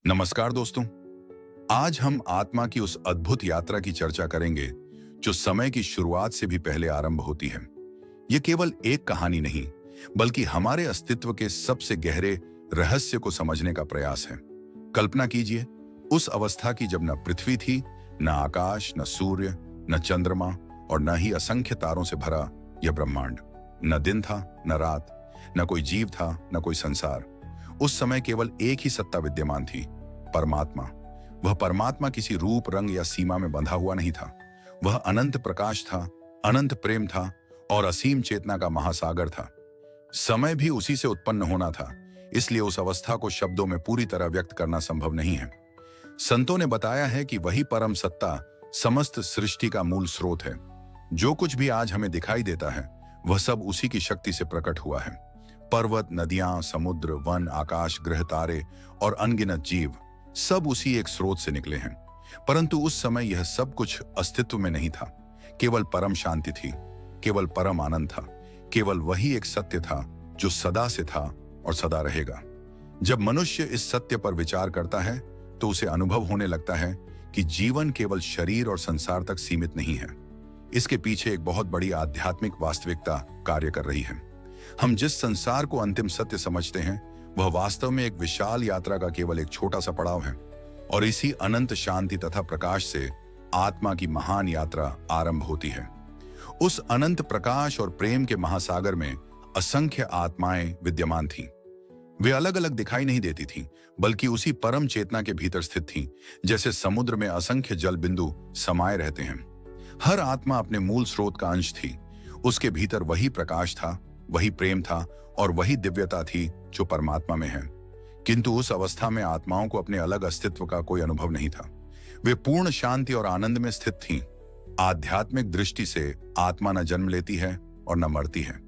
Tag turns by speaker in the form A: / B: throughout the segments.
A: नमस्कार दोस्तों। आज हम आत्मा की उस अद्भुत यात्रा की चर्चा करेंगे जो समय की शुरुआत से भी पहले आरंभ होती है। यह केवल एक कहानी नहीं, बल्कि हमारे अस्तित्व के सबसे गहरे रहस्य को समझने का प्रयास है। कल्पना कीजिए उस अवस्था की जब न पृथ्वी थी, न आकाश, न सूर्य, न चंद्रमा और न ही असंख्य तारों से भरा यह ब्रह्मांड। न दिन था, न रात, न कोई जीव था, न कोई संसार। उस समय केवल एक ही सत्ता विद्यमान थी, परमात्मा। वह परमात्मा किसी रूप, रंग या सीमा में बंधा हुआ नहीं था। वह अनंत प्रकाश था, अनंत प्रेम था और असीम चेतना का महासागर था। समय भी उसी से उत्पन्न होना था, इसलिए उस अवस्था को शब्दों में पूरी तरह व्यक्त करना संभव नहीं है। संतों ने बताया है कि वही परम सत्ता समस्त सृष्टि का मूल स्रोत है। जो कुछ भी आज हमें दिखाई देता है वह सब उसी की शक्ति से प्रकट हुआ है। पर्वत, नदियां, समुद्र, वन, आकाश, ग्रह, तारे और अनगिनत जीव सब उसी एक स्रोत से निकले हैं। परंतु उस समय यह सब कुछ अस्तित्व में नहीं था। केवल परम शांति थी, केवल परम आनंद था, केवल वही एक सत्य था जो सदा से था और सदा रहेगा। जब मनुष्य इस सत्य पर विचार करता है तो उसे अनुभव होने लगता है कि जीवन केवल शरीर और संसार तक सीमित नहीं है। इसके पीछे एक बहुत बड़ी आध्यात्मिक वास्तविकता कार्य कर रही है। हम जिस संसार को अंतिम सत्य समझते हैं वह वास्तव में एक विशाल यात्रा का केवल एक छोटा सा पड़ाव है, और इसी अनंत शांति तथा प्रकाश से आत्मा की महान यात्रा आरंभ होती है। उस अनंत प्रकाश और प्रेम के महासागर में असंख्य आत्माएं विद्यमान थीं। वे अलग अलग दिखाई नहीं देती थीं, बल्कि उसी परम चेतना के भीतर स्थित थीं। जैसे समुद्र में असंख्य जल बिंदु समाये रहते हैं, हर आत्मा अपने मूल स्रोत का अंश थी। उसके भीतर वही प्रकाश था, वही प्रेम था और वही दिव्यता थी जो परमात्मा में है। किंतु उस अवस्था में आत्माओं को अपने अलग अस्तित्व का कोई अनुभव नहीं था। वे पूर्ण शांति और आनंद में स्थित थीं। आध्यात्मिक दृष्टि से आत्मा न जन्म लेती है और न मरती है।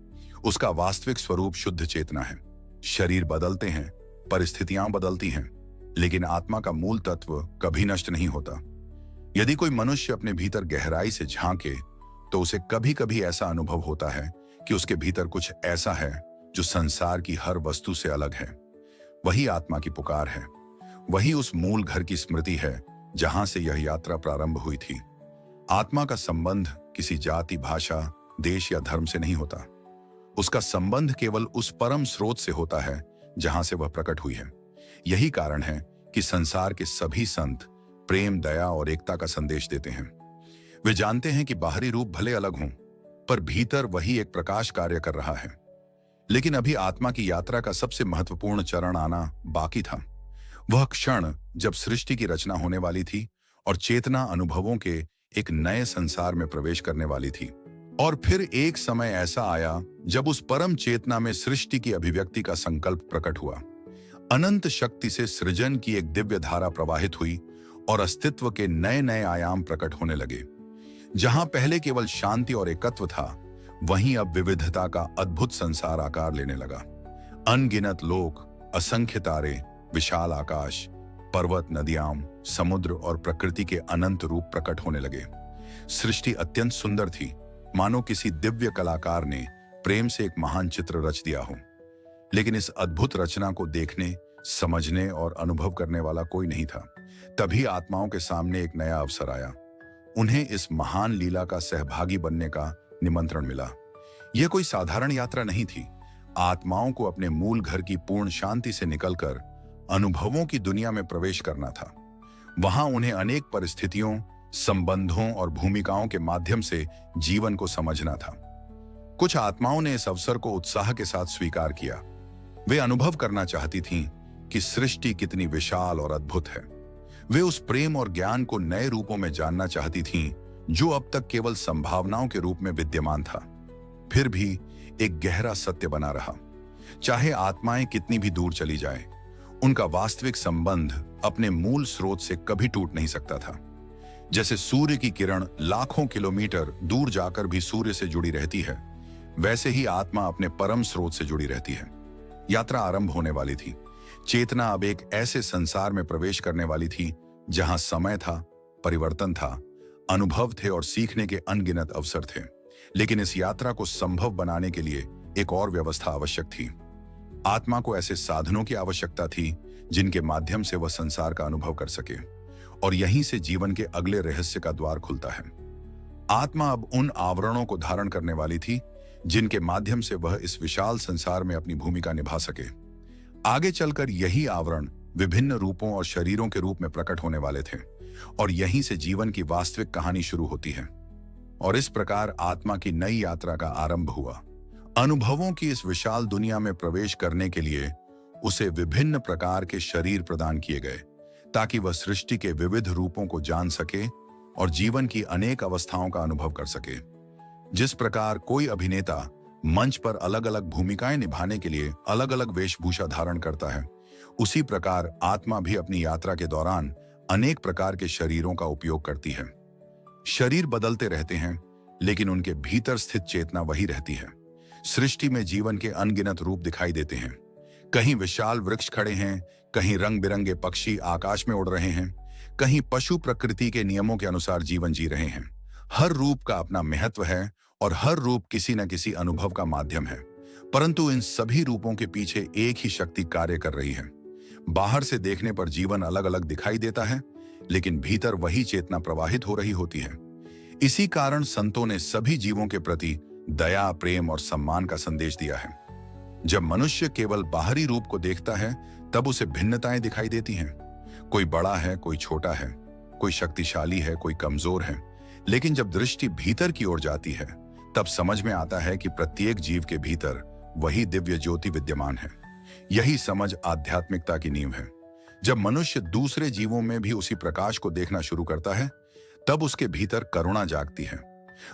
A: उसका वास्तविक स्वरूप शुद्ध चेतना है। शरीर बदलते हैं, परिस्थितियां बदलती हैं, लेकिन आत्मा का मूल तत्व कभी नष्ट नहीं होता। यदि कोई मनुष्य अपने भीतर गहराई से झांके तो उसे कभी कभी ऐसा अनुभव होता है कि उसके भीतर कुछ ऐसा है जो संसार की हर वस्तु से अलग है। वही आत्मा की पुकार है, वही उस मूल घर की स्मृति है जहां से यह यात्रा प्रारंभ हुई थी। आत्मा का संबंध किसी जाति, भाषा, देश या धर्म से नहीं होता। उसका संबंध केवल उस परम स्रोत से होता है जहां से वह प्रकट हुई है। यही कारण है कि संसार के सभी संत प्रेम, दया और एकता का संदेश देते हैं। वे जानते हैं कि बाहरी रूप भले अलग हों, पर भीतर वही एक प्रकाश कार्य कर रहा है। लेकिन अभी आत्मा की यात्रा का सबसे महत्वपूर्ण चरण आना बाकी था। वह क्षण जब सृष्टि की रचना होने वाली थी और चेतना अनुभवों के एक नए संसार में प्रवेश करने वाली थी। और फिर एक समय ऐसा आया जब उस परम चेतना में सृष्टि की अभिव्यक्ति का संकल्प प्रकट हुआ। अनंत शक्ति से सृजन की एक दिव्य धारा प्रवाहित हुई और अस्तित्व के नए नए आयाम प्रकट होने लगे। जहां पहले केवल शांति और एकत्व था, वहीं अब विविधता का अद्भुत संसार आकार लेने लगा। अनगिनत लोक, असंख्य तारे, विशाल आकाश, पर्वत, नदियां, समुद्र और प्रकृति के अनंत रूप प्रकट होने लगे। सृष्टि अत्यंत सुंदर थी, मानो किसी दिव्य कलाकार ने प्रेम से एक महान चित्र रच दिया हो। लेकिन इस अद्भुत रचना को देखने, समझने और अनुभव करने वाला कोई नहीं था। तभी आत्माओं के सामने एक नया अवसर आया। उन्हें इस महान लीला का सहभागी बनने का निमंत्रण मिला। यह कोई साधारण यात्रा नहीं थी। आत्माओं को अपने मूल घर की पूर्ण शांति से निकलकर अनुभवों की दुनिया में प्रवेश करना था। वहां उन्हें अनेक परिस्थितियों, संबंधों और भूमिकाओं के माध्यम से जीवन को समझना था। कुछ आत्माओं ने इस अवसर को उत्साह के साथ स्वीकार किया। वे अनुभव करना चाहती थीं कि सृष्टि कितनी विशाल और अद्भुत है। वे उस प्रेम और ज्ञान को नए रूपों में जानना चाहती थीं जो अब तक केवल संभावनाओं के रूप में विद्यमान था। फिर भी एक गहरा सत्य बना रहा। चाहे आत्माएं कितनी भी दूर चली जाएं, उनका वास्तविक संबंध अपने मूल स्रोत से कभी टूट नहीं सकता था। जैसे सूर्य की किरण लाखों किलोमीटर दूर जाकर भी सूर्य से जुड़ी रहती है, वैसे ही आत्मा अपने परम स्रोत से जुड़ी रहती है। यात्रा आरंभ होने वाली थी। चेतना अब एक ऐसे संसार में प्रवेश करने वाली थी जहां समय था, परिवर्तन था, अनुभव थे और सीखने के अनगिनत अवसर थे। लेकिन इस यात्रा को संभव बनाने के लिए एक और व्यवस्था आवश्यक थी। आत्मा को ऐसे साधनों की आवश्यकता थी जिनके माध्यम से वह संसार का अनुभव कर सके, और यहीं से जीवन के अगले रहस्य का द्वार खुलता है। आत्मा अब उन आवरणों को धारण करने वाली थी जिनके माध्यम से वह इस विशाल संसार में अपनी भूमिका निभा सके। आगे चलकर यही आवरण विभिन्न रूपों और शरीरों के रूप में प्रकट होने वाले थे, और यहीं से जीवन की वास्तविक कहानी शुरू होती है। और इस प्रकार आत्मा की नई यात्रा का आरंभ हुआ। अनुभवों की इस विशाल दुनिया में प्रवेश करने के लिए उसे विभिन्न प्रकार के शरीर प्रदान किए गए, ताकि वह सृष्टि के विविध रूपों को जान सके और जीवन की अनेक अवस्थाओं का अनुभव कर सके। जिस प्रकार कोई अभिनेता मंच पर अलग अलग भूमिकाएं निभाने के लिए अलग अलग वेशभूषा धारण करता है, उसी प्रकार आत्मा भी अपनी यात्रा के दौरान अनेक प्रकार के शरीरों का उपयोग करती है। शरीर बदलते रहते हैं, लेकिन उनके भीतर स्थित चेतना वही रहती है। सृष्टि में जीवन के अनगिनत रूप दिखाई देते हैं। कहीं विशाल वृक्ष खड़े हैं, कहीं रंग बिरंगे पक्षी आकाश में उड़ रहे हैं, कहीं पशु प्रकृति के नियमों के अनुसार जीवन जी रहे हैं। हर रूप का अपना महत्व है और हर रूप किसी न किसी अनुभव का माध्यम है, परंतु इन सभी रूपों के पीछे एक ही शक्ति कार्य कर रही है। बाहर से देखने पर जीवन अलग अलग दिखाई देता है, लेकिन भीतर वही चेतना प्रवाहित हो रही होती है। इसी कारण संतों ने सभी जीवों के प्रति दया, प्रेम और सम्मान का संदेश दिया है। जब मनुष्य केवल बाहरी रूप को देखता है, तब उसे भिन्नताएं दिखाई देती हैं। कोई बड़ा है, कोई छोटा है, कोई शक्तिशाली है, कोई कमजोर है। लेकिन जब दृष्टि भीतर की ओर जाती है, तब समझ में आता है कि प्रत्येक जीव के भीतर वही दिव्य ज्योति विद्यमान है। यही समझ आध्यात्मिकता की नींव है। जब मनुष्य दूसरे जीवों में भी उसी प्रकाश को देखना शुरू करता है, तब उसके भीतर करुणा जागती है।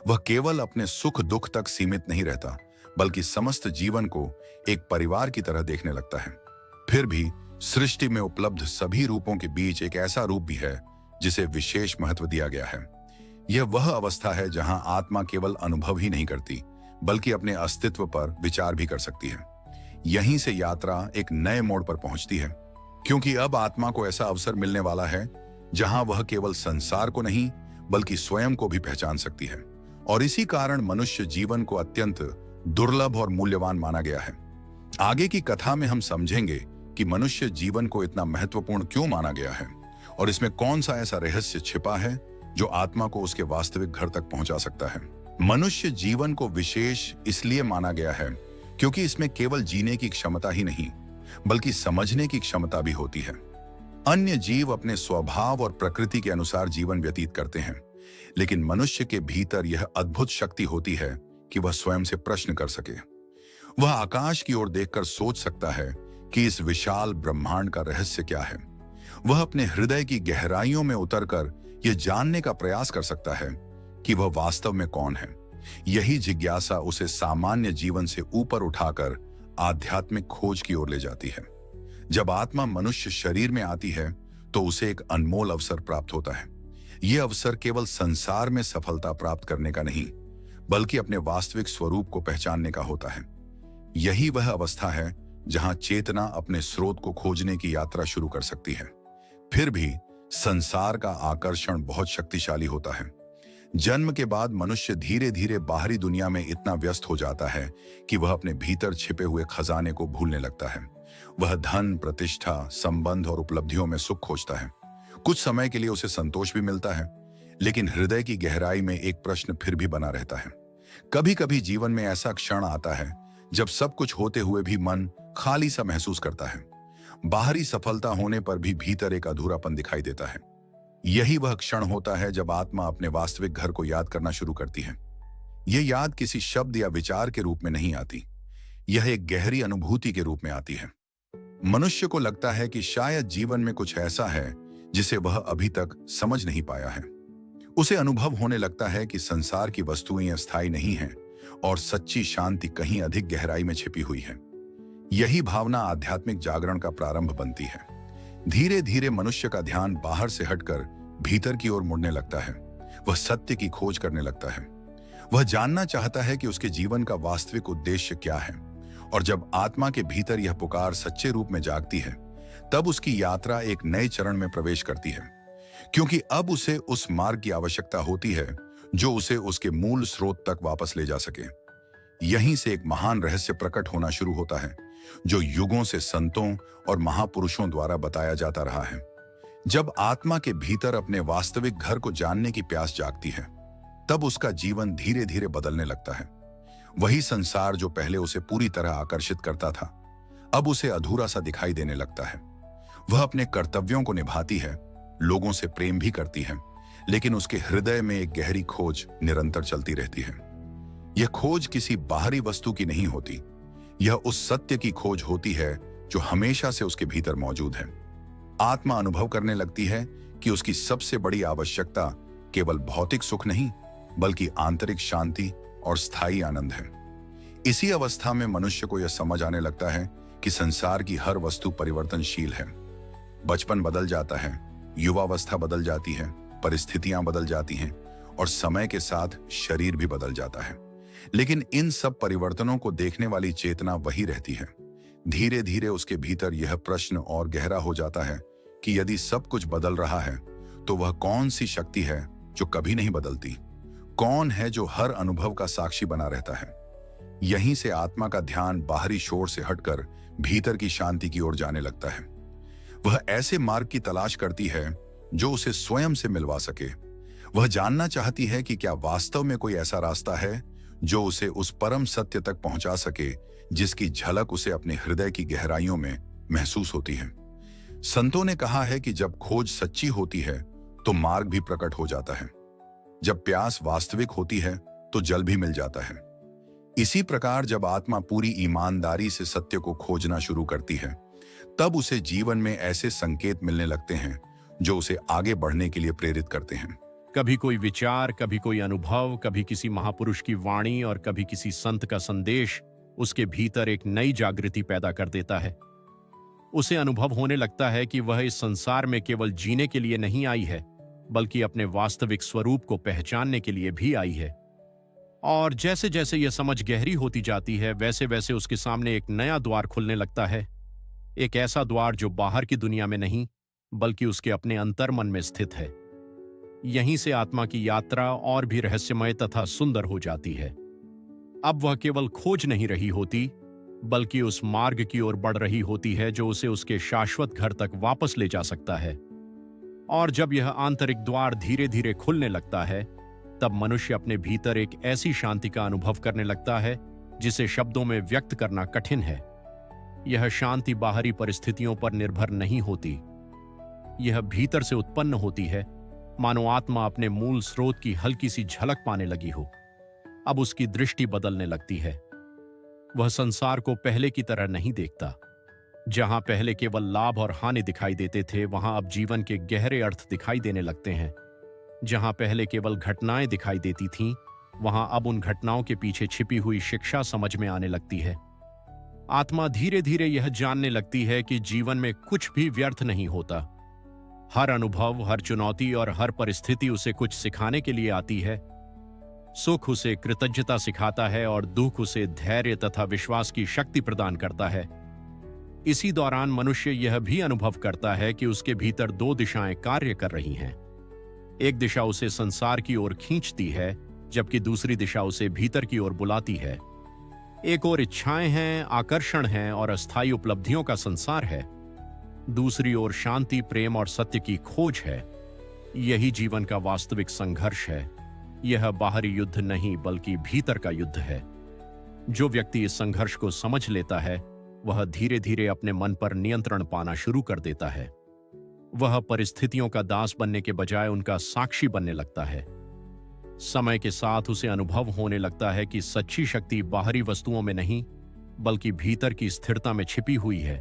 A: वह केवल अपने सुख दुख तक सीमित नहीं रहता, बल्कि समस्त जीवन को एक परिवार की तरह देखने लगता है। फिर भी सृष्टि में उपलब्ध सभी रूपों के बीच एक ऐसा रूप भी है जिसे विशेष महत्व दिया गया है। यह वह अवस्था है जहां आत्मा केवल अनुभव ही नहीं करती, बल्कि अपने अस्तित्व पर विचार भी कर सकती है। यहीं से यात्रा एक नए मोड़ पर पहुंचती है, क्योंकि अब आत्मा को ऐसा अवसर मिलने वाला है जहां वह केवल संसार को नहीं, बल्कि स्वयं को भी पहचान सकती है। और इसी कारण मनुष्य जीवन को अत्यंत दुर्लभ और मूल्यवान माना गया है। आगे की कथा में हम समझेंगे कि मनुष्य जीवन को इतना महत्वपूर्ण क्यों माना गया है, और इसमें कौन सा ऐसा रहस्य छिपा है जो आत्मा को उसके वास्तविक घर तक पहुंचा सकता है। मनुष्य जीवन को विशेष इसलिए माना गया है क्योंकि इसमें केवल जीने की क्षमता ही नहीं, बल्कि समझने की क्षमता भी होती है। अन्य जीव अपने स्वभाव और प्रकृति के अनुसार जीवन व्यतीत करते हैं, लेकिन मनुष्य के भीतर यह अद्भुत शक्ति होती है कि वह स्वयं से प्रश्न कर सके। वह आकाश की ओर देखकर सोच सकता है कि इस विशाल ब्रह्मांड का रहस्य क्या है। वह अपने हृदय की गहराइयों में उतरकर यह जानने का प्रयास कर सकता है कि वह वास्तव में कौन है। यही जिज्ञासा उसे सामान्य जीवन से ऊपर उठाकर आध्यात्मिक खोज की ओर ले जाती है। जब आत्मा मनुष्य शरीर में आती है, तो उसे एक अनमोल अवसर प्राप्त होता है। यह अवसर केवल संसार में सफलता प्राप्त करने का नहीं, बल्कि अपने वास्तविक स्वरूप को पहचानने का होता है। यही वह अवस्था है जहां चेतना अपने स्रोत को खोजने की यात्रा शुरू कर सकती है। फिर भी संसार का आकर्षण बहुत शक्तिशाली होता है। जन्म के बाद मनुष्य धीरे धीरे बाहरी दुनिया में इतना व्यस्त हो जाता है कि वह अपने भीतर छिपे हुए खजाने को भूलने लगता है। वह धन, प्रतिष्ठा, संबंध और उपलब्धियों में सुख खोजता है। कुछ समय के लिए उसे संतोष भी मिलता है, लेकिन हृदय की गहराई में एक प्रश्न फिर भी बना रहता है। कभी कभी जीवन में ऐसा क्षण आता है जब सब कुछ होते हुए भी मन खाली सा महसूस करता है। बाहरी सफलता होने पर भी भीतर एक अधूरापन दिखाई देता है। यही वह क्षण होता है जब आत्मा अपने वास्तविक घर को याद करना शुरू करती है। यह याद किसी शब्द या विचार के रूप में नहीं आती, यह एक गहरी अनुभूति के रूप में आती है। मनुष्य को लगता है कि शायद जीवन में कुछ ऐसा है जिसे वह अभी तक समझ नहीं पाया है। उसे अनुभव होने लगता है कि संसार की वस्तुएं अस्थायी नहीं हैं और सच्ची शांति कहीं अधिक गहराई में छिपी हुई है। यही भावना आध्यात्मिक जागरण का प्रारंभ बनती है। धीरे धीरे मनुष्य का ध्यान बाहर से हटकर भीतर की ओर मुड़ने लगता है। वह सत्य की खोज करने लगता है। वह जानना चाहता है कि उसके जीवन का वास्तविक उद्देश्य क्या है। और जब आत्मा के भीतर यह पुकार सच्चे रूप में जागती है, तब उसकी यात्रा एक नए चरण में प्रवेश करती है, क्योंकि अब उसे उस मार्ग की आवश्यकता होती है जो उसे उसके मूल स्रोत तक वापस ले जा सके। यहीं से एक महान रहस्य प्रकट होना शुरू होता है, जो युगों से संतों और महापुरुषों द्वारा बताया जाता रहा है। जब आत्मा के भीतर अपने वास्तविक घर को जानने की प्यास जागती है, तब उसका जीवन धीरे धीरे बदलने लगता है। वही संसार जो पहले उसे पूरी तरह आकर्षित करता था, अब उसे अधूरा सा दिखाई देने लगता है। वह अपने कर्तव्यों को निभाती है, लोगों से प्रेम भी करती है, लेकिन उसके हृदय में एक गहरी खोज निरंतर चलती रहती है। यह खोज किसी बाहरी वस्तु की नहीं होती, यह उस सत्य की खोज होती है जो हमेशा से उसके भीतर मौजूद है। आत्मा अनुभव करने लगती है कि उसकी सबसे बड़ी आवश्यकता केवल भौतिक सुख नहीं, बल्कि आंतरिक शांति और स्थायी आनंद है। इसी अवस्था में मनुष्य को यह समझ आने लगता है कि संसार की हर वस्तु परिवर्तनशील है। बचपन बदल जाता है, युवावस्था बदल जाती है, परिस्थितियां बदल जाती हैं और समय के साथ शरीर भी बदल जाता है। लेकिन इन सब परिवर्तनों को देखने वाली चेतना वही रहती है। धीरे धीरे उसके भीतर यह प्रश्न और गहरा हो जाता है कि यदि सब कुछ बदल रहा है, तो वह कौन सी शक्ति है जो कभी नहीं बदलती? कौन है जो हर अनुभव का साक्षी बना रहता है? यहीं से आत्मा का ध्यान बाहरी शोर से हटकर भीतर की शांति की ओर जाने लगता है। वह ऐसे मार्ग की तलाश करती है जो उसे स्वयं से मिलवा सके। वह जानना चाहती है कि क्या वास्तव में कोई ऐसा रास्ता है जो उसे उस परम सत्य तक पहुंचा सके जिसकी झलक उसे अपने हृदय की गहराइयों में महसूस होती है। संतों ने कहा है कि जब खोज सच्ची होती है तो मार्ग भी प्रकट हो जाता है। जब प्यास वास्तविक होती है तो जल भी मिल जाता है। इसी प्रकार जब आत्मा पूरी ईमानदारी से सत्य को खोजना शुरू करती है, तब उसे जीवन में ऐसे संकेत मिलने लगते हैं जो उसे आगे बढ़ने के लिए प्रेरित करते हैं।
B: कभी कोई विचार, कभी कोई अनुभव, कभी किसी महापुरुष की वाणी और कभी किसी संत का संदेश उसके भीतर एक नई जागृति पैदा कर देता है। उसे अनुभव होने लगता है कि वह इस संसार में केवल जीने के लिए नहीं आई है, बल्कि अपने वास्तविक स्वरूप को पहचानने के लिए भी आई है। और जैसे जैसे यह समझ गहरी होती जाती है, वैसे वैसे उसके सामने एक नया द्वार खुलने लगता है। एक ऐसा द्वार जो बाहर की दुनिया में नहीं, बल्कि उसके अपने अंतर्मन में स्थित है। यहीं से आत्मा की यात्रा और भी रहस्यमय तथा सुंदर हो जाती है। अब वह केवल खोज नहीं रही होती, बल्कि उस मार्ग की ओर बढ़ रही होती है जो उसे उसके शाश्वत घर तक वापस ले जा सकता है। और जब यह आंतरिक द्वार धीरे धीरे खुलने लगता है, तब मनुष्य अपने भीतर एक ऐसी शांति का अनुभव करने लगता है जिसे शब्दों में व्यक्त करना कठिन है। यह शांति बाहरी परिस्थितियों पर निर्भर नहीं होती, यह भीतर से उत्पन्न होती है, मानो आत्मा अपने मूल स्रोत की हल्की सी झलक पाने लगी हो। अब उसकी दृष्टि बदलने लगती है। वह संसार को पहले की तरह नहीं देखता। जहां पहले केवल लाभ और हानि दिखाई देते थे, वहां अब जीवन के गहरे अर्थ दिखाई देने लगते हैं। जहां पहले केवल घटनाएं दिखाई देती थीं, वहां अब उन घटनाओं के पीछे छिपी हुई शिक्षा समझ में आने लगती है। आत्मा धीरे धीरे यह जानने लगती है कि जीवन में कुछ भी व्यर्थ नहीं होता। हर अनुभव, हर चुनौती और हर परिस्थिति उसे कुछ सिखाने के लिए आती है। सुख उसे कृतज्ञता सिखाता है और दुख उसे धैर्य तथा विश्वास की शक्ति प्रदान करता है। इसी दौरान मनुष्य यह भी अनुभव करता है कि उसके भीतर दो दिशाएं कार्य कर रही हैं। एक दिशा उसे संसार की ओर खींचती है, जबकि दूसरी दिशा उसे भीतर की ओर बुलाती है। एक ओर इच्छाएं हैं, आकर्षण हैं और अस्थायी उपलब्धियों का संसार है। दूसरी ओर शांति, प्रेम और सत्य की खोज है। यही जीवन का वास्तविक संघर्ष है। यह बाहरी युद्ध नहीं, बल्कि भीतर का युद्ध है। जो व्यक्ति इस संघर्ष को समझ लेता है, वह धीरे धीरे अपने मन पर नियंत्रण पाना शुरू कर देता है। वह परिस्थितियों का दास बनने के बजाय उनका साक्षी बनने लगता है। समय के साथ उसे अनुभव होने लगता है कि सच्ची शक्ति बाहरी वस्तुओं में नहीं, बल्कि भीतर की स्थिरता में छिपी हुई है।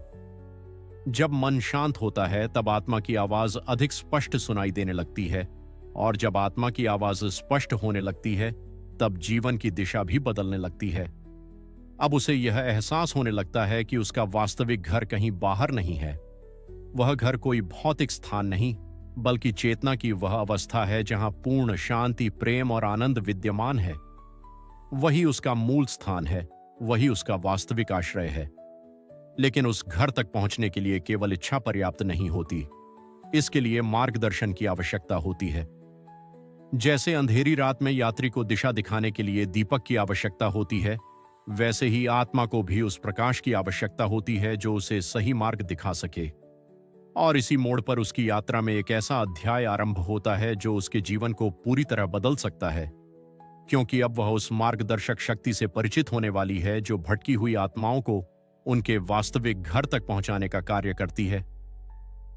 B: जब मन शांत होता है, तब आत्मा की आवाज अधिक स्पष्ट सुनाई देने लगती है, और जब आत्मा की आवाज स्पष्ट होने लगती है, तब जीवन की दिशा भी बदलने लगती है। अब उसे यह एहसास होने लगता है कि उसका वास्तविक घर कहीं बाहर नहीं है। वह घर कोई भौतिक स्थान नहीं, बल्कि चेतना की वह अवस्था है जहां पूर्ण शांति, प्रेम और आनंद विद्यमान है। वही उसका मूल स्थान है, वही उसका वास्तविक आश्रय है। लेकिन उस घर तक पहुंचने के लिए केवल इच्छा पर्याप्त नहीं होती, इसके लिए मार्गदर्शन की आवश्यकता होती है। जैसे अंधेरी रात में यात्री को दिशा दिखाने के लिए दीपक की आवश्यकता होती है, वैसे ही आत्मा को भी उस प्रकाश की आवश्यकता होती है जो उसे सही मार्ग दिखा सके। और इसी मोड़ पर उसकी यात्रा में एक ऐसा अध्याय आरंभ होता है जो उसके जीवन को पूरी तरह बदल सकता है, क्योंकि अब वह उस मार्गदर्शक शक्ति से परिचित होने वाली है जो भटकी हुई आत्माओं को उनके वास्तविक घर तक पहुंचाने का कार्य करती है।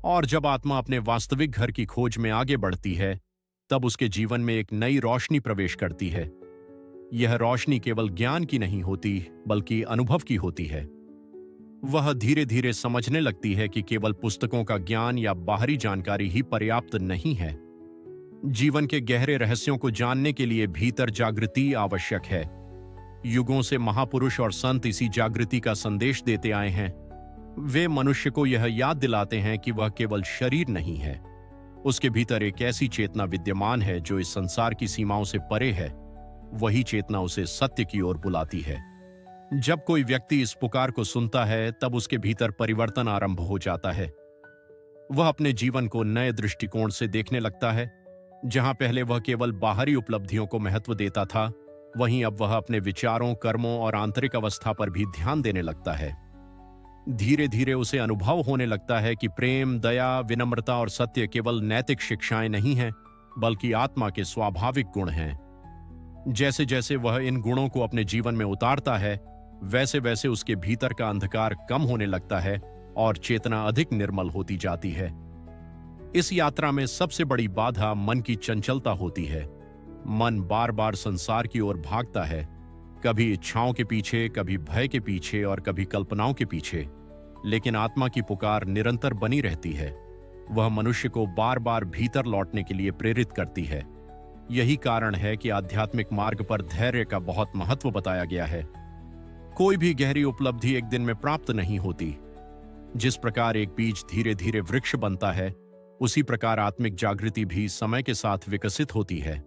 B: और जब आत्मा अपने वास्तविक घर की खोज में आगे बढ़ती है, तब उसके जीवन में एक नई रोशनी प्रवेश करती है। यह रोशनी केवल ज्ञान की नहीं होती, बल्कि अनुभव की होती है। वह धीरे धीरे समझने लगती है कि केवल पुस्तकों का ज्ञान या बाहरी जानकारी ही पर्याप्त नहीं है। जीवन के गहरे रहस्यों को जानने के लिए भीतर जागृति आवश्यक है। युगों से महापुरुष और संत इसी जागृति का संदेश देते आए हैं। वे मनुष्य को यह याद दिलाते हैं कि वह केवल शरीर नहीं है, उसके भीतर एक ऐसी चेतना विद्यमान है जो इस संसार की सीमाओं से परे है। वही चेतना उसे सत्य की ओर बुलाती है। जब कोई व्यक्ति इस पुकार को सुनता है, तब उसके भीतर परिवर्तन आरंभ हो जाता है। वह अपने जीवन को नए दृष्टिकोण से देखने लगता है। जहां पहले वह केवल बाहरी उपलब्धियों को महत्व देता था, वहीं अब वह अपने विचारों, कर्मों और आंतरिक अवस्था पर भी ध्यान देने लगता है। धीरे धीरे उसे अनुभव होने लगता है कि प्रेम, दया, विनम्रता और सत्य केवल नैतिक शिक्षाएं नहीं हैं, बल्कि आत्मा के स्वाभाविक गुण हैं। जैसे जैसे वह इन गुणों को अपने जीवन में उतारता है, वैसे वैसे उसके भीतर का अंधकार कम होने लगता है और चेतना अधिक निर्मल होती जाती है। इस यात्रा में सबसे बड़ी बाधा मन की चंचलता होती है। मन बार बार संसार की ओर भागता है, कभी इच्छाओं के पीछे, कभी भय के पीछे और कभी कल्पनाओं के पीछे। लेकिन आत्मा की पुकार निरंतर बनी रहती है। वह मनुष्य को बार बार भीतर लौटने के लिए प्रेरित करती है। यही कारण है कि आध्यात्मिक मार्ग पर धैर्य का बहुत महत्व बताया गया है। कोई भी गहरी उपलब्धि एक दिन में प्राप्त नहीं होती। जिस प्रकार एक बीज धीरे धीरे वृक्ष बनता है, उसी प्रकार आत्मिक जागृति भी समय के साथ विकसित होती है।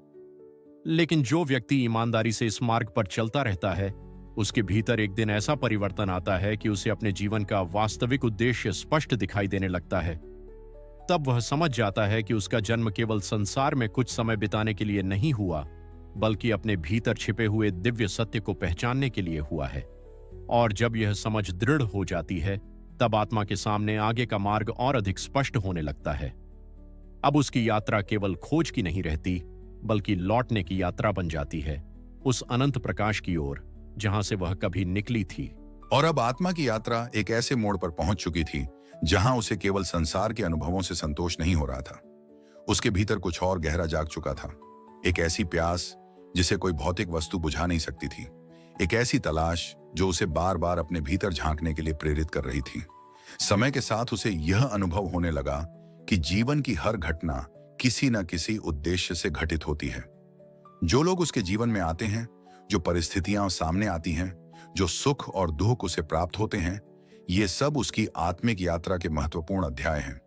B: लेकिन जो व्यक्ति ईमानदारी से इस मार्ग पर चलता रहता है, उसके भीतर एक दिन ऐसा परिवर्तन आता है कि उसे अपने जीवन का वास्तविक उद्देश्य स्पष्ट दिखाई देने लगता है। तब वह समझ जाता है कि उसका जन्म केवल संसार में कुछ समय बिताने के लिए नहीं हुआ, बल्कि अपने भीतर छिपे हुए दिव्य सत्य को पहचानने के लिए हुआ है। और जब यह समझ दृढ़ हो जाती है, तब आत्मा के सामने आगे का मार्ग और अधिक स्पष्ट होने लगता है। अब उसकी यात्रा केवल खोज की नहीं रहती, बल्कि लौटने की यात्रा बन जाती है, उस अनंत प्रकाश की ओर जहां से वह कभी निकली थी।
A: और अब आत्मा की यात्रा एक ऐसे मोड़ पर पहुंच चुकी थी जहां उसे केवल संसार के अनुभवों से संतोष नहीं हो रहा था। उसके भीतर कुछ और गहरा जाग चुका था। एक ऐसी प्यास जिसे कोई भौतिक वस्तु बुझा नहीं सकती थी। एक ऐसी तलाश जो उसे बार बार अपने भीतर झांकने के लिए प्रेरित कर रही थी। समय के साथ उसे यह अनुभव होने लगा कि जीवन की हर घटना किसी न किसी उद्देश्य से घटित होती है। जो लोग उसके जीवन में आते हैं, जो परिस्थितियां सामने आती हैं, जो सुख और दुख उसे प्राप्त होते हैं, ये सब उसकी आत्मिक यात्रा के महत्वपूर्ण अध्याय हैं।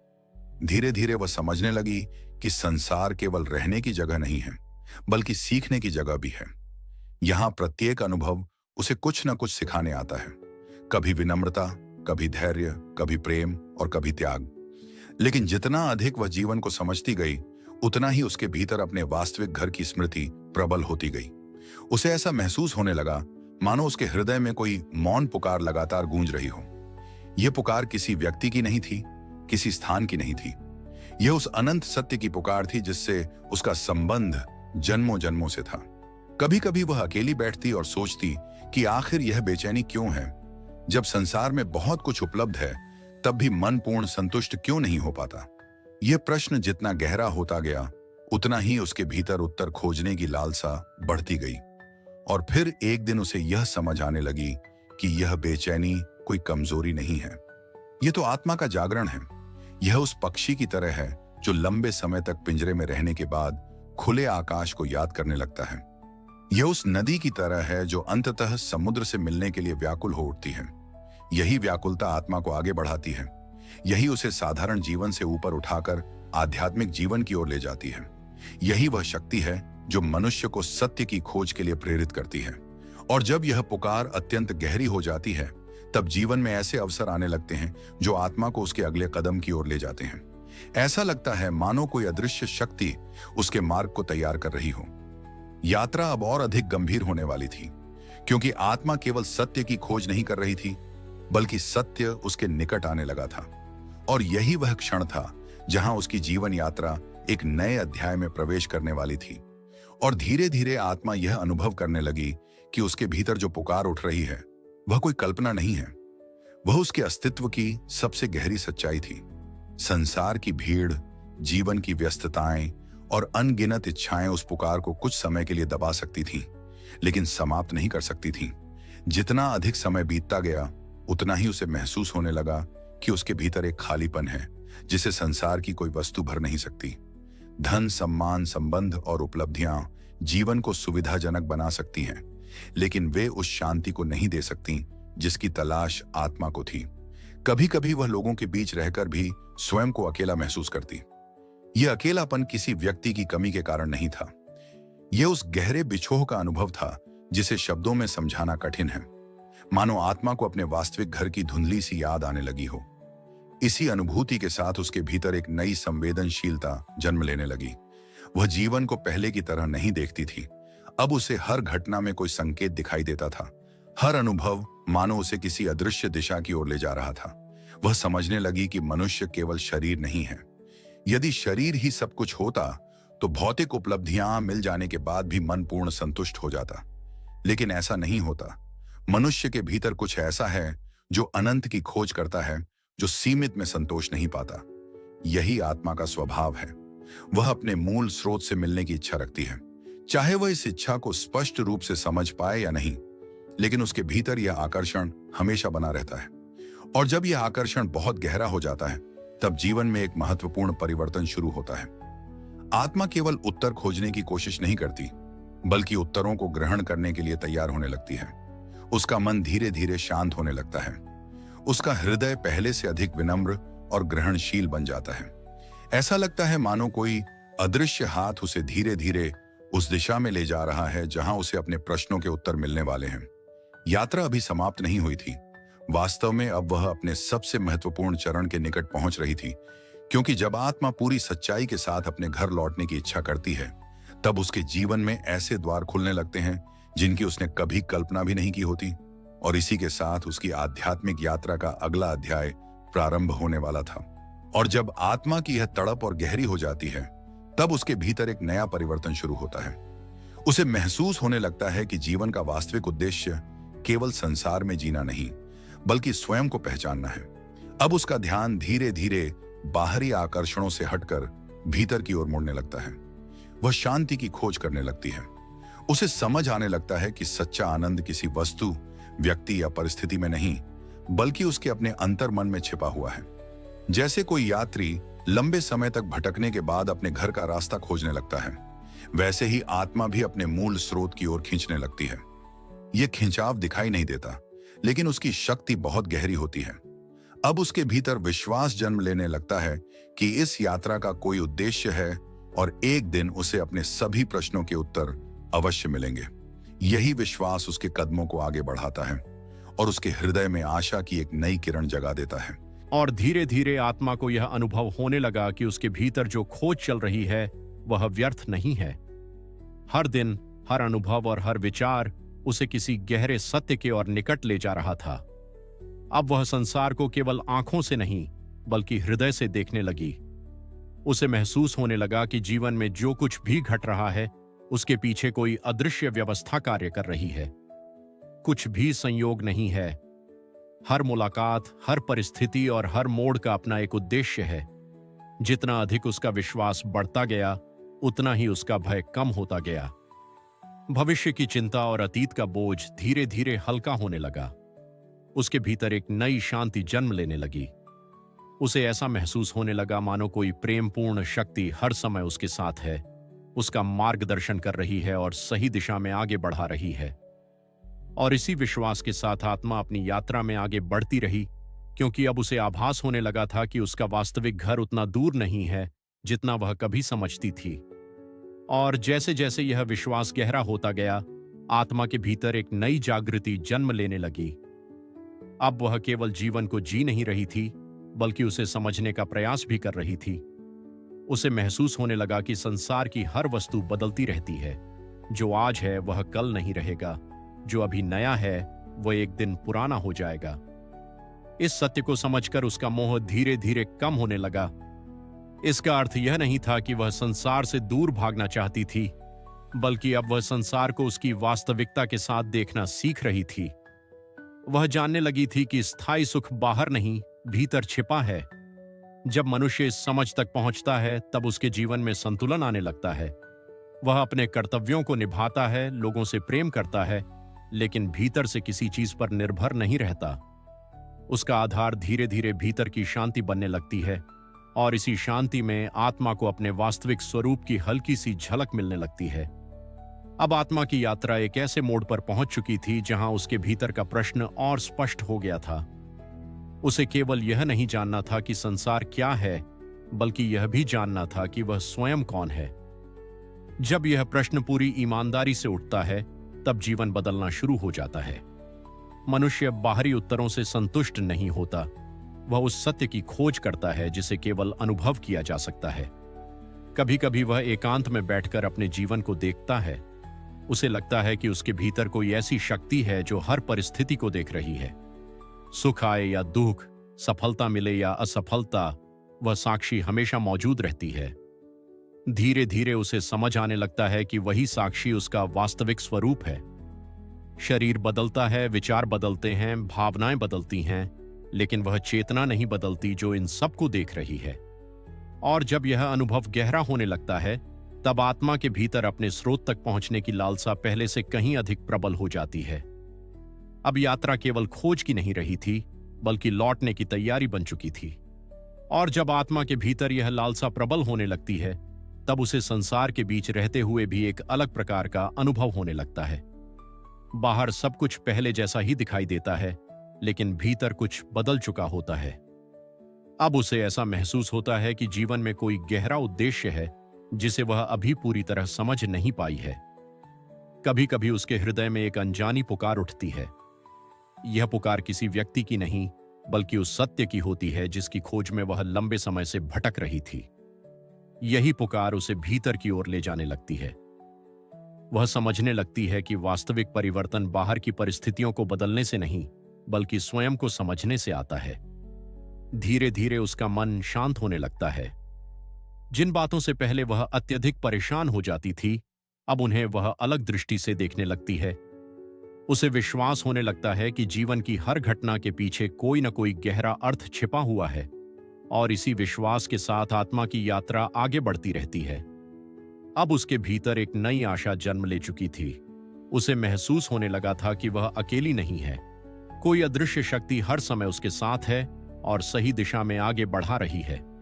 A: धीरे धीरे वह समझने लगी कि संसार केवल रहने की जगह नहीं है, बल्कि सीखने की जगह भी है। यहां प्रत्येक अनुभव उसे कुछ न कुछ सिखाने आता है। कभी विनम्रता, कभी धैर्य, कभी प्रेम और कभी त्याग। लेकिन जितना अधिक वह जीवन को समझती गई, उतना ही उसके भीतर अपने वास्तविक घर की स्मृति प्रबल होती गई। उसे ऐसा महसूस होने लगा मानो उसके हृदय में कोई मौन पुकार लगातार गूंज रही हो। यह पुकार किसी व्यक्ति की नहीं थी, किसी स्थान की नहीं थी। यह उस अनंत सत्य की पुकार थी जिससे उसका संबंध जन्मों जन्मों से था। कभी कभी वह अकेली बैठती और सोचती कि आखिर यह बेचैनी क्यों है। जब संसार में बहुत कुछ उपलब्ध है, तब भी मन पूर्ण संतुष्ट क्यों नहीं हो पाता। यह प्रश्न जितना गहरा होता गया, उतना ही उसके भीतर उत्तर खोजने की लालसा बढ़ती गई। और फिर एक दिन उसे यह समझ आने लगी कि यह बेचैनी कोई कमजोरी नहीं है, यह तो आत्मा का जागरण है। यह उस पक्षी की तरह है जो लंबे समय तक पिंजरे में रहने के बाद खुले आकाश को याद करने लगता है। यह उस नदी की तरह है जो अंततः समुद्र से मिलने के लिए व्याकुल हो उठती है। यही व्याकुलता आत्मा को आगे बढ़ाती है। यही उसे साधारण जीवन से ऊपर उठाकर आध्यात्मिक जीवन की ओर ले जाती है। यही वह शक्ति है जो मनुष्य को सत्य की खोज के लिए प्रेरित करती है। और जब यह पुकार अत्यंत गहरी हो जाती है, तब जीवन में ऐसे अवसर आने लगते हैं जो आत्मा को उसके अगले कदम की ओर ले जाते हैं। ऐसा लगता है मानो कोई अदृश्य शक्ति उसके मार्ग को तैयार कर रही हो। यात्रा अब और अधिक गंभीर होने वाली थी, क्योंकि आत्मा केवल सत्य की खोज नहीं कर रही थी, बल्कि सत्य उसके निकट आने लगा था। और यही वह क्षण था जहां उसकी जीवन यात्रा एक नए अध्याय में प्रवेश करने वाली थी। और धीरे धीरे आत्मा यह अनुभव करने लगी कि उसके भीतर जो पुकार उठ रही है वह कोई कल्पना नहीं है, वह उसके अस्तित्व की सबसे गहरी सच्चाई थी। संसार की भीड़, जीवन की व्यस्तताएं और अनगिनत इच्छाएं उस पुकार को कुछ समय के लिए दबा सकती थीं, लेकिन समाप्त नहीं कर सकती थीं। जितना अधिक समय बीतता गया, उतना ही उसे महसूस होने लगा कि उसके भीतर एक खालीपन है जिसे संसार की कोई वस्तु भर नहीं सकती। धन, सम्मान, संबंध और उपलब्धियां जीवन को सुविधाजनक बना सकती हैं, लेकिन वे उस शांति को नहीं दे सकती जिसकी तलाश आत्मा को थी। कभी कभी वह लोगों के बीच रहकर भी स्वयं को अकेला महसूस करती। यह अकेलापन किसी व्यक्ति की कमी के कारण नहीं था, यह उस गहरे बिछोह का अनुभव था जिसे शब्दों में समझाना कठिन है। मानो आत्मा को अपने वास्तविक घर की धुंधली सी याद आने लगी हो। इसी अनुभूति के साथ उसके भीतर एक नई संवेदनशीलता जन्म लेने लगी। वह जीवन को पहले की तरह नहीं देखती थी। अब उसे हर घटना में कोई संकेत दिखाई देता था। हर अनुभव मानो उसे किसी अदृश्य दिशा की ओर ले जा रहा था। वह समझने लगी कि मनुष्य केवल शरीर नहीं है। यदि शरीर ही सब कुछ होता तो भौतिक उपलब्धियां मिल जाने के बाद भी मन पूर्ण संतुष्ट हो जाता, लेकिन ऐसा नहीं होता। मनुष्य के भीतर कुछ ऐसा है जो अनंत की खोज करता है, जो सीमित में संतोष नहीं पाता। यही आत्मा का स्वभाव है। वह अपने मूल स्रोत से मिलने की इच्छा रखती है, चाहे वह इस इच्छा को स्पष्ट रूप से समझ पाए या नहीं, लेकिन उसके भीतर यह आकर्षण हमेशा बना रहता है। और जब यह आकर्षण बहुत गहरा हो जाता है, तब जीवन में एक महत्वपूर्ण परिवर्तन शुरू होता है। आत्मा केवल उत्तर खोजने की कोशिश नहीं करती, बल्कि उत्तरों को ग्रहण करने के लिए तैयार होने लगती है। उसका मन धीरे धीरे शांत होने लगता है। उसका हृदय पहले से अधिक विनम्र और ग्रहणशील बन जाता है। ऐसा लगता है मानो कोई अदृश्य हाथ उसे धीरे धीरे उस दिशा में ले जा रहा है जहां उसे अपने प्रश्नों के उत्तर मिलने वाले हैं। यात्रा अभी समाप्त नहीं हुई थी। वास्तव में अब वह अपने सबसे महत्वपूर्ण चरण के निकट पहुंच रही थी, क्योंकि जब आत्मा पूरी सच्चाई के साथ अपने घर लौटने की इच्छा करती है, तब उसके जीवन में ऐसे द्वार खुलने लगते हैं जिनकी उसने कभी कल्पना भी नहीं की होती। और इसी के साथ उसकी आध्यात्मिक यात्रा का अगला अध्याय प्रारंभ होने वाला था। और जब आत्मा की यह तड़प और गहरी हो जाती है, तब उसके भीतर एक नया परिवर्तन शुरू होता है। उसे महसूस होने लगता है कि जीवन का वास्तविक उद्देश्य केवल संसार में जीना नहीं, बल्कि स्वयं को पहचानना है। अब उसका ध्यान धीरे धीरे बाहरी आकर्षणों से हटकर भीतर की ओर मुड़ने लगता है। वह शांति की खोज करने लगती है। उसे समझ आने लगता है कि सच्चा आनंद किसी वस्तु, व्यक्ति या परिस्थिति में नहीं, बल्कि उसके अपने अंतर मन में छिपा हुआ है। जैसे कोई यात्री लंबे समय तक भटकने के बाद अपने घर का रास्ता खोजने लगता है, वैसे ही आत्मा भी अपने मूल स्रोत की ओर खींचने लगती है। यह खिंचाव दिखाई नहीं देता, लेकिन उसकी शक्ति बहुत गहरी होती है। अब उसके भीतर विश्वास जन्म लेने लगता है कि इस यात्रा का कोई उद्देश्य है और एक दिन उसे अपने सभी प्रश्नों के उत्तर अवश्य मिलेंगे। यही विश्वास उसके कदमों को आगे बढ़ाता है और उसके हृदय में आशा की एक नई किरण जगा देता है।
B: और धीरे धीरे आत्मा को यह अनुभव होने लगा कि उसके भीतर जो खोज चल रही है वह व्यर्थ नहीं है। हर दिन, हर अनुभव और हर विचार उसे किसी गहरे सत्य के और निकट ले जा रहा था। अब वह संसार को केवल आंखों से नहीं, बल्कि हृदय से देखने लगी। उसे महसूस होने लगा कि जीवन में जो कुछ भी घट रहा है, उसके पीछे कोई अदृश्य व्यवस्था कार्य कर रही है। कुछ भी संयोग नहीं है। हर मुलाकात, हर परिस्थिति और हर मोड़ का अपना एक उद्देश्य है। जितना अधिक उसका विश्वास बढ़ता गया, उतना ही उसका भय कम होता गया। भविष्य की चिंता और अतीत का बोझ धीरे धीरे हल्का होने लगा। उसके भीतर एक नई शांति जन्म लेने लगी। उसे ऐसा महसूस होने लगा मानो कोई प्रेमपूर्ण शक्ति हर समय उसके साथ है, उसका मार्गदर्शन कर रही है और सही दिशा में आगे बढ़ा रही है। और इसी विश्वास के साथ आत्मा अपनी यात्रा में आगे बढ़ती रही, क्योंकि अब उसे आभास होने लगा था कि उसका वास्तविक घर उतना दूर नहीं है जितना वह कभी समझती थी। और जैसे जैसे यह विश्वास गहरा होता गया, आत्मा के भीतर एक नई जागृति जन्म लेने लगी। अब वह केवल जीवन को जी नहीं रही थी, बल्कि उसे समझने का प्रयास भी कर रही थी। उसे महसूस होने लगा कि संसार की हर वस्तु बदलती रहती है। जो आज है वह कल नहीं रहेगा, जो अभी नया है वो एक दिन पुराना हो जाएगा। इस सत्य को समझकर उसका मोह धीरे धीरे कम होने लगा। इसका अर्थ यह नहीं था कि वह संसार से दूर भागना चाहती थी, बल्कि अब वह संसार को उसकी वास्तविकता के साथ देखना सीख रही थी। वह जानने लगी थी कि स्थायी सुख बाहर नहीं, भीतर छिपा है। जब मनुष्य इस समझ तक पहुंचता है, तब उसके जीवन में संतुलन आने लगता है। वह अपने कर्तव्यों को निभाता है, लोगों से प्रेम करता है, लेकिन भीतर से किसी चीज पर निर्भर नहीं रहता। उसका आधार धीरे धीरे भीतर की शांति बनने लगती है, और इसी शांति में आत्मा को अपने वास्तविक स्वरूप की हल्की सी झलक मिलने लगती है। अब आत्मा की यात्रा एक ऐसे मोड़ पर पहुंच चुकी थी जहां उसके भीतर का प्रश्न और स्पष्ट हो गया था। उसे केवल यह नहीं जानना था कि संसार क्या है, बल्कि यह भी जानना था कि वह स्वयं कौन है। जब यह प्रश्न पूरी ईमानदारी से उठता है, तब जीवन बदलना शुरू हो जाता है। मनुष्य बाहरी उत्तरों से संतुष्ट नहीं होता। वह उस सत्य की खोज करता है जिसे केवल अनुभव किया जा सकता है। कभी कभी वह एकांत में बैठकर अपने जीवन को देखता है। उसे लगता है कि उसके भीतर कोई ऐसी शक्ति है जो हर परिस्थिति को देख रही है। सुख आए या दुख, सफलता मिले या असफलता, वह साक्षी हमेशा मौजूद रहती है। धीरे धीरे उसे समझ आने लगता है कि वही साक्षी उसका वास्तविक स्वरूप है। शरीर बदलता है, विचार बदलते हैं, भावनाएं बदलती हैं, लेकिन वह चेतना नहीं बदलती जो इन सबको देख रही है। और जब यह अनुभव गहरा होने लगता है, तब आत्मा के भीतर अपने स्रोत तक पहुंचने की लालसा पहले से कहीं अधिक प्रबल हो जाती है। अब यात्रा केवल खोज की नहीं रही थी, बल्कि लौटने की तैयारी बन चुकी थी। और जब आत्मा के भीतर यह लालसा प्रबल होने लगती है, तब उसे संसार के बीच रहते हुए भी एक अलग प्रकार का अनुभव होने लगता है। बाहर सब कुछ पहले जैसा ही दिखाई देता है, लेकिन भीतर कुछ बदल चुका होता है। अब उसे ऐसा महसूस होता है कि जीवन में कोई गहरा उद्देश्य है जिसे वह अभी पूरी तरह समझ नहीं पाई है। कभी कभी उसके हृदय में एक अनजानी पुकार उठती है। यह पुकार किसी व्यक्ति की नहीं, बल्कि उस सत्य की होती है जिसकी खोज में वह लंबे समय से भटक रही थी। यही पुकार उसे भीतर की ओर ले जाने लगती है। वह समझने लगती है कि वास्तविक परिवर्तन बाहर की परिस्थितियों को बदलने से नहीं, बल्कि स्वयं को समझने से आता है। धीरे धीरे उसका मन शांत होने लगता है। जिन बातों से पहले वह अत्यधिक परेशान हो जाती थी, अब उन्हें वह अलग दृष्टि से देखने लगती है। उसे विश्वास होने लगता है कि जीवन की हर घटना के पीछे कोई न कोई गहरा अर्थ छिपा हुआ है, और इसी विश्वास के साथ आत्मा की यात्रा आगे बढ़ती रहती है। अब उसके भीतर एक नई आशा जन्म ले चुकी थी। उसे महसूस होने लगा था कि वह अकेली नहीं है। कोई अदृश्य शक्ति हर समय उसके साथ है और सही दिशा में आगे बढ़ा रही है।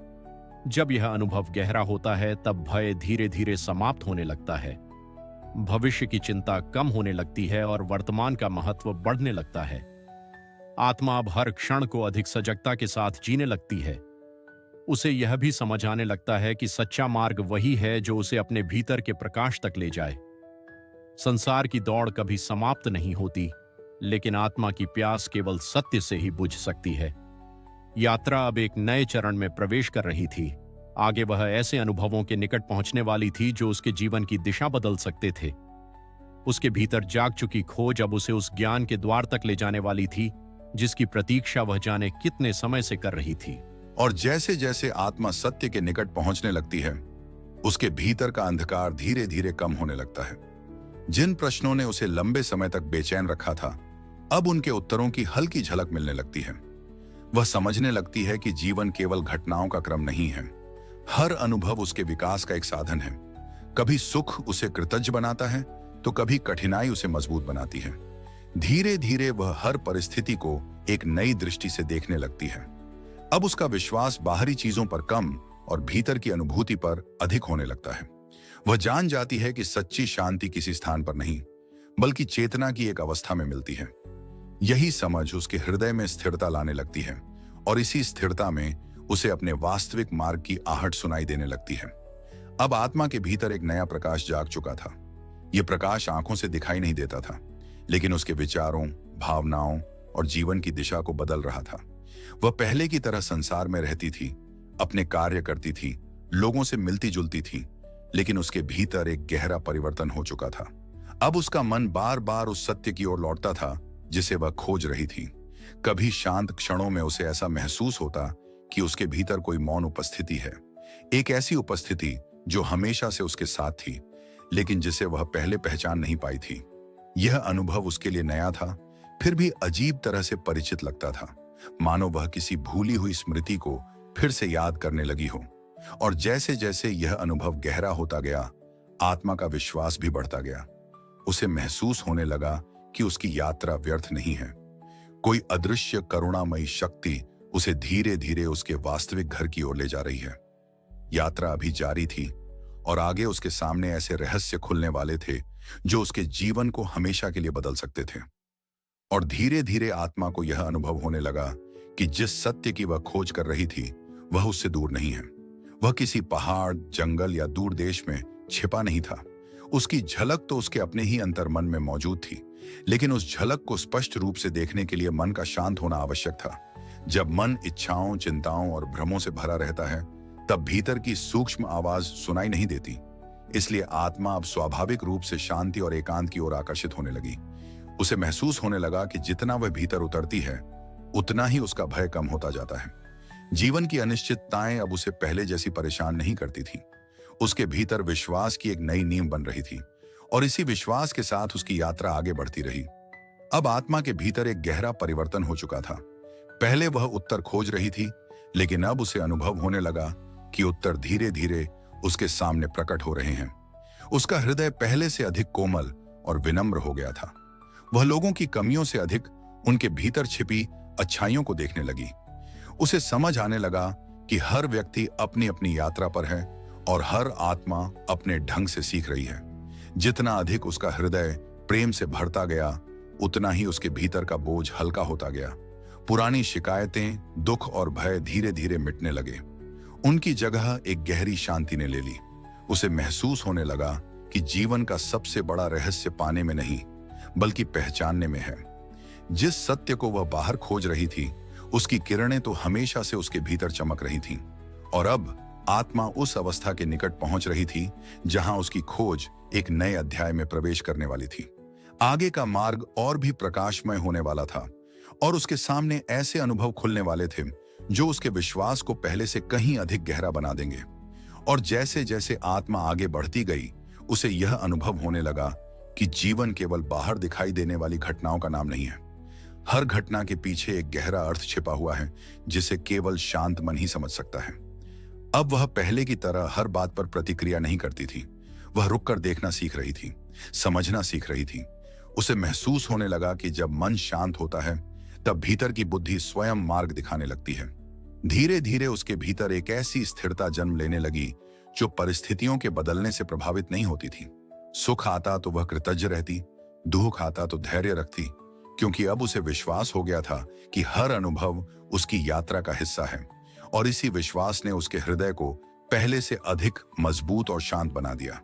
B: जब यह अनुभव गहरा होता है, तब भय धीरे धीरे समाप्त होने लगता है। भविष्य की चिंता कम होने लगती है और वर्तमान का महत्व बढ़ने लगता है। आत्मा अब हर क्षण को अधिक सजगता के साथ जीने लगती है। उसे यह भी समझ आने लगता है कि सच्चा मार्ग वही है जो उसे अपने भीतर के प्रकाश तक ले जाए। संसार की दौड़ कभी समाप्त नहीं होती, लेकिन आत्मा की प्यास केवल सत्य से ही बुझ सकती है। यात्रा अब एक नए चरण में प्रवेश कर रही थी। आगे वह ऐसे अनुभवों के निकट पहुंचने वाली थी जो उसके जीवन की दिशा बदल सकते थे। उसके भीतर जाग चुकी खोज अब उसे उस ज्ञान के द्वार तक ले जाने वाली थी जिसकी प्रतीक्षा वह जाने कितने समय से कर रही थी।
A: और जैसे जैसे आत्मा सत्य के निकट पहुंचने लगती है, उसके भीतर का अंधकार धीरे धीरे कम होने लगता है। जिन प्रश्नों ने उसे लंबे समय तक बेचैन रखा था, अब उनके उत्तरों की हल्की झलक मिलने लगती है। वह समझने लगती है कि जीवन केवल घटनाओं का क्रम नहीं है। हर अनुभव उसके विकास का एक साधन है। कभी सुख उसे कृतज्ञ बनाता है, तो कभी कठिनाई उसे मजबूत बनाती है। धीरे धीरे वह हर परिस्थिति को एक नई दृष्टि से देखने लगती है। अब उसका विश्वास बाहरी चीजों पर कम और भीतर की अनुभूति पर अधिक होने लगता है। वह जान जाती है कि सच्ची शांति किसी स्थान पर नहीं, बल्कि चेतना की एक अवस्था में मिलती है। यही समझ उसके हृदय में स्थिरता लाने लगती है, और इसी स्थिरता में उसे अपने वास्तविक मार्ग की आहट सुनाई देने लगती है। अब आत्मा के भीतर एक नया प्रकाश जाग चुका था। यह प्रकाश आंखों से दिखाई नहीं देता था, लेकिन उसके विचारों, भावनाओं और जीवन की दिशा को बदल रहा था। वह पहले की तरह संसार में रहती थी, अपने कार्य करती थी, लोगों से मिलती जुलती थी, लेकिन उसके भीतर एक गहरा परिवर्तन हो चुका था। अब उसका मन बार बार उस सत्य की ओर लौटता था जिसे वह खोज रही थी। कभी शांत क्षणों में उसे ऐसा महसूस होता कि उसके भीतर कोई मौन उपस्थिति है, एक ऐसी उपस्थिति जो हमेशा से उसके साथ थी, लेकिन जिसे वह पहले पहचान नहीं पाई थी। यह अनुभव उसके लिए नया था, फिर भी अजीब तरह से परिचित लगता था, मानो वह किसी भूली हुई स्मृति को फिर से याद करने लगी हो। और जैसे जैसे यह अनुभव गहरा होता गया, आत्मा का विश्वास भी बढ़ता गया। उसे महसूस होने लगा कि उसकी यात्रा व्यर्थ नहीं है। कोई अदृश्य करुणामयी शक्ति उसे धीरे धीरे उसके वास्तविक घर की ओर ले जा रही है। यात्रा अभी जारी थी और आगे उसके सामने ऐसे रहस्य खुलने वाले थे जो उसके जीवन को हमेशा के लिए बदल सकते थे। और धीरे धीरे आत्मा को यह अनुभव होने लगा कि जिस सत्य की वह खोज कर रही थी वह उससे दूर नहीं है। वह किसी पहाड़, जंगल या दूर देश में छिपा नहीं था। उसकी झलक तो उसके अपने ही अंतर्मन में मौजूद थी, लेकिन उस झलक को स्पष्ट रूप से देखने के लिए मन का शांत होना आवश्यक था। जब मन इच्छाओं, चिंताओं और भ्रमों से भरा रहता है, तब भीतर की सूक्ष्म आवाज सुनाई नहीं देती। इसलिए आत्मा अब स्वाभाविक रूप से शांति और एकांत की ओर आकर्षित होने लगी। उसे महसूस होने लगा कि जितना वह भीतर उतरती है, उतना ही उसका भय कम होता जाता है। जीवन की अनिश्चितताएं अब उसे पहले जैसी परेशान नहीं करती थी। उसके भीतर विश्वास की एक नई नींव बन रही थी और इसी विश्वास के साथ उसकी यात्रा आगे बढ़ती रही। अब आत्मा के भीतर एक गहरा परिवर्तन हो चुका था। पहले वह उत्तर खोज रही थी, लेकिन अब उसे अनुभव होने लगा कि उत्तर धीरे धीरे उसके सामने प्रकट हो रहे हैं। उसका हृदय पहले से अधिक कोमल और विनम्र हो गया था। वह लोगों की कमियों से अधिक उनके भीतर छिपी अच्छाइयों को देखने लगी। उसे समझ आने लगा कि हर व्यक्ति अपनी अपनी यात्रा पर है और हर आत्मा अपने ढंग से सीख रही है। जितना अधिक उसका हृदय प्रेम से भरता गया, उतना ही उसके भीतर का बोझ हल्का होता गया। पुरानी शिकायतें, दुख और भय धीरे धीरे मिटने लगे। उनकी जगह एक गहरी शांति ने ले ली। उसे महसूस होने लगा कि जीवन का सबसे बड़ा रहस्य पाने में नहीं, बल्कि पहचानने में है। जिस सत्य को वह बाहर खोज रही थी, उसकी किरणें तो हमेशा से उसके भीतर चमक रही थीं। और अब आत्मा उस अवस्था के निकट पहुंच रही थी जहां उसकी खोज एक नए अध्याय में प्रवेश करने वाली थी। आगे का मार्ग और भी प्रकाशमय होने वाला था और उसके सामने ऐसे अनुभव खुलने वाले थे जो उसके विश्वास को पहले से कहीं अधिक गहरा बना देंगे। और जैसे जैसे आत्मा आगे बढ़ती गई, उसे यह अनुभव होने लगा कि जीवन केवल बाहर दिखाई देने वाली घटनाओं का नाम नहीं है। हर घटना के पीछे एक गहरा अर्थ छिपा हुआ है जिसे केवल शांत मन ही समझ सकता है। अब वह पहले की तरह हर बात पर प्रतिक्रिया नहीं करती थी। वह रुककर देखना सीख रही थी, समझना सीख रही थी। उसे महसूस होने लगा कि जब मन शांत होता है, तब भीतर की बुद्धि स्वयं मार्ग दिखाने लगती है। धीरे धीरे उसके भीतर एक ऐसी स्थिरता जन्म लेने लगी जो परिस्थितियों के बदलने से प्रभावित नहीं होती थी। सुख आता तो वह कृतज्ञ रहती, दुख आता तो धैर्य रखती, क्योंकि अब उसे विश्वास हो गया था कि हर अनुभव उसकी यात्रा का हिस्सा है। और इसी विश्वास ने उसके हृदय को पहले से अधिक मजबूत और शांत बना दिया।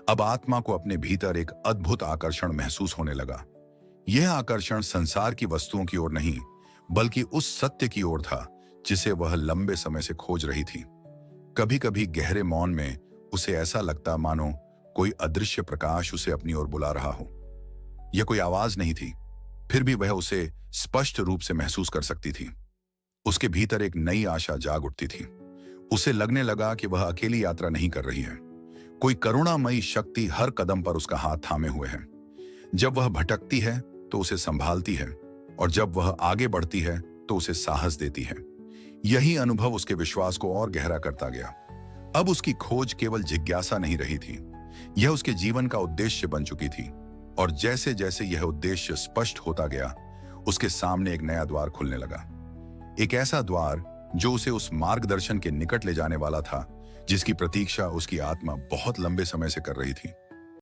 A: अब आत्मा को अपने भीतर एक अद्भुत आकर्षण महसूस होने लगा। यह आकर्षण संसार की वस्तुओं की ओर नहीं, बल्कि उस सत्य की ओर था जिसे वह लंबे समय से खोज रही थी। कभी कभी गहरे मौन में उसे ऐसा लगता मानो कोई अदृश्य प्रकाश उसे अपनी ओर बुला रहा हो। यह कोई आवाज नहीं थी, फिर भी वह उसे स्पष्ट रूप से महसूस कर सकती थी। उसके भीतर एक नई आशा जाग उठती थी। उसे लगने लगा कि वह अकेली यात्रा नहीं कर रही है। कोई करुणामयी शक्ति हर कदम पर उसका हाथ थामे हुए है। जब वह भटकती है तो उसे संभालती है, और जब वह आगे बढ़ती है तो उसे साहस देती है। यही अनुभव उसके विश्वास को और गहरा करता गया। अब उसकी खोज केवल जिज्ञासा नहीं रही थी, यह उसके जीवन का उद्देश्य बन चुकी थी। और जैसे जैसे यह उद्देश्य स्पष्ट होता गया, उसके सामने एक नया द्वार खुलने लगा। एक ऐसा द्वार जो उसे उस मार्गदर्शन के निकट ले जाने वाला था जिसकी प्रतीक्षा उसकी आत्मा बहुत लंबे समय से कर रही थी।